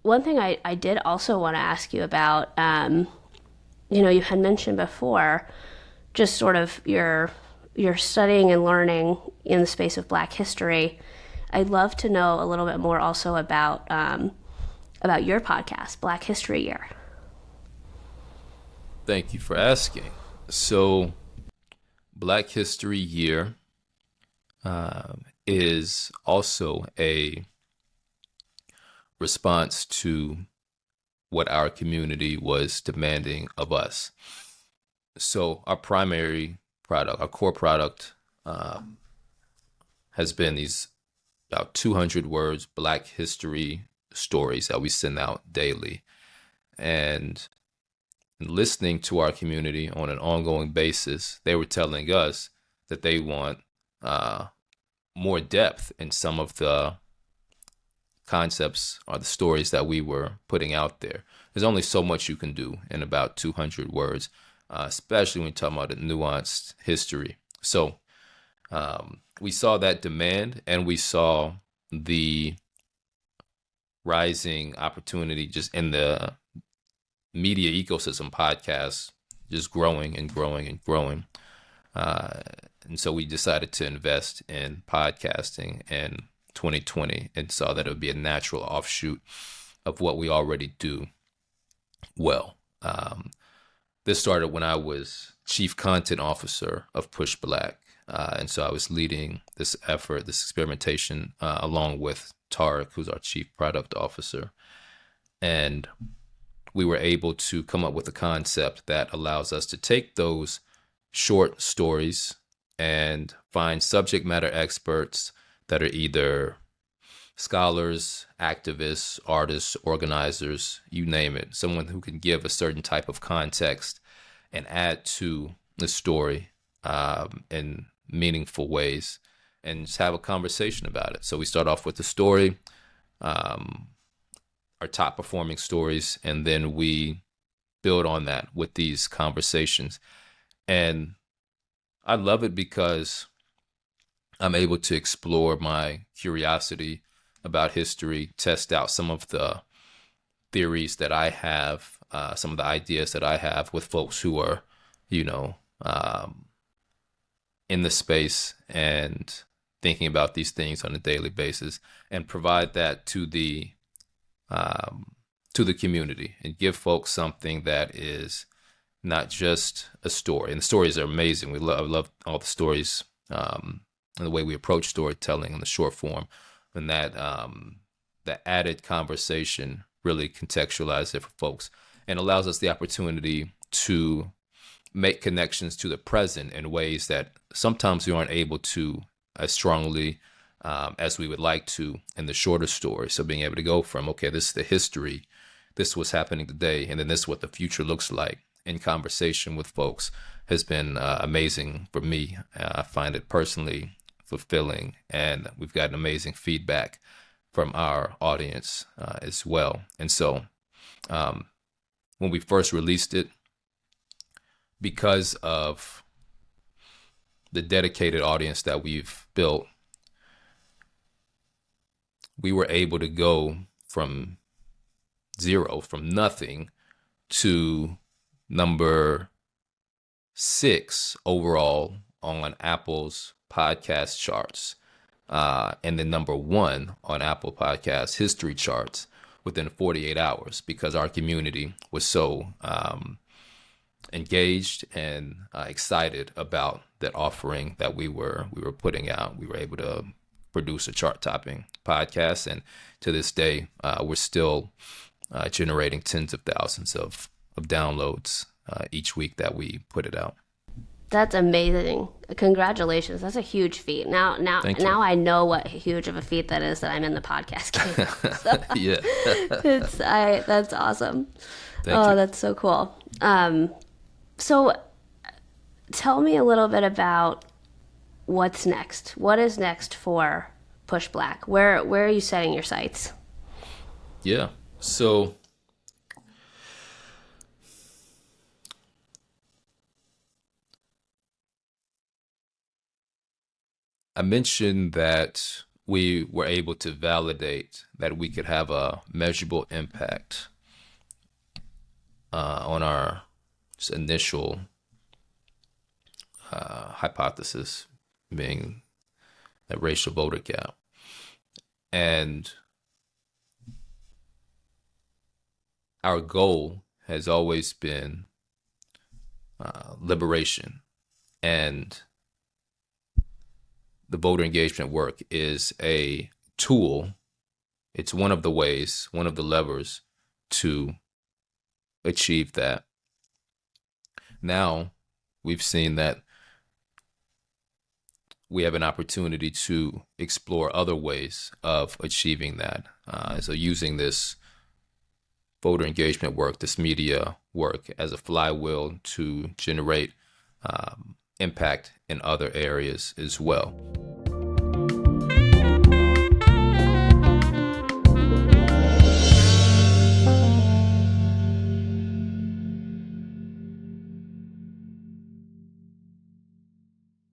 one thing I did also want to ask you about, you had mentioned before, just sort of your studying and learning in the space of Black history. I'd love to know a little bit more also about your podcast, Black History Year. Thank you for asking. So, Black History Year is also a response to what our community was demanding of us. So, our primary product, our core product, has been these about 200 words Black history stories that we send out daily. And listening to our community on an ongoing basis, they were telling us that they want more depth in some of the concepts or the stories that we were putting out there. There's only so much you can do in about 200 words, especially when you're talking about a nuanced history. So we saw that demand, and we saw the rising opportunity just in the media ecosystem, podcasts just growing and growing and growing. And so we decided to invest in podcasting in 2020 and saw that it would be a natural offshoot of what we already do well. This started when I was chief content officer of PushBlack. And so I was leading this effort, this experimentation, along with Tarek, who's our chief product officer. And we were able to come up with a concept that allows us to take those short stories and find subject matter experts that are either scholars, activists, artists, organizers, you name it, someone who can give a certain type of context and add to the story in meaningful ways and just have a conversation about it. So we start off with the story, our top performing stories, and then we build on that with these conversations. And I love it because I'm able to explore my curiosity about history, test out some of the theories that I have, some of the ideas that I have with folks who are, in the space and thinking about these things on a daily basis, and provide that to the community and give folks something that is not just a story. And the stories are amazing. I love all the stories and the way we approach storytelling in the short form, and that added conversation really contextualizes it for folks and allows us the opportunity to make connections to the present in ways that sometimes we aren't able to as strongly as we would like to in the shorter story. So being able to go from, okay, this is the history, this is what's happening today, and then this is what the future looks like in conversation with folks has been amazing for me. I find it personally fulfilling, and we've gotten amazing feedback from our audience as well. And so when we first released it, because of the dedicated audience that we've built, we were able to go from zero, from nothing, to number 6 overall on Apple's podcast charts, and then number 1 on Apple Podcast history charts within 48 hours, because our community was so engaged and excited about that offering that we were putting out. We were able to produce a chart-topping podcast, and to this day, we're still generating tens of thousands of downloads each week that we put it out. That's amazing. Congratulations. That's a huge feat. Now I know what huge of a feat that is, that I'm in the podcast game. So, Yeah. That's awesome. Thank you. That's so cool. So tell me a little bit about what's next. What is next for PushBlack? Where are you setting your sights? Yeah. So I mentioned that we were able to validate that we could have a measurable impact on our initial hypothesis, being the racial voter gap. And our goal has always been liberation. And the voter engagement work is a tool. It's one of the ways, one of the levers to achieve that. Now we've seen that we have an opportunity to explore other ways of achieving that. So using this voter engagement work, this media work, as a flywheel to generate impact in other areas as well.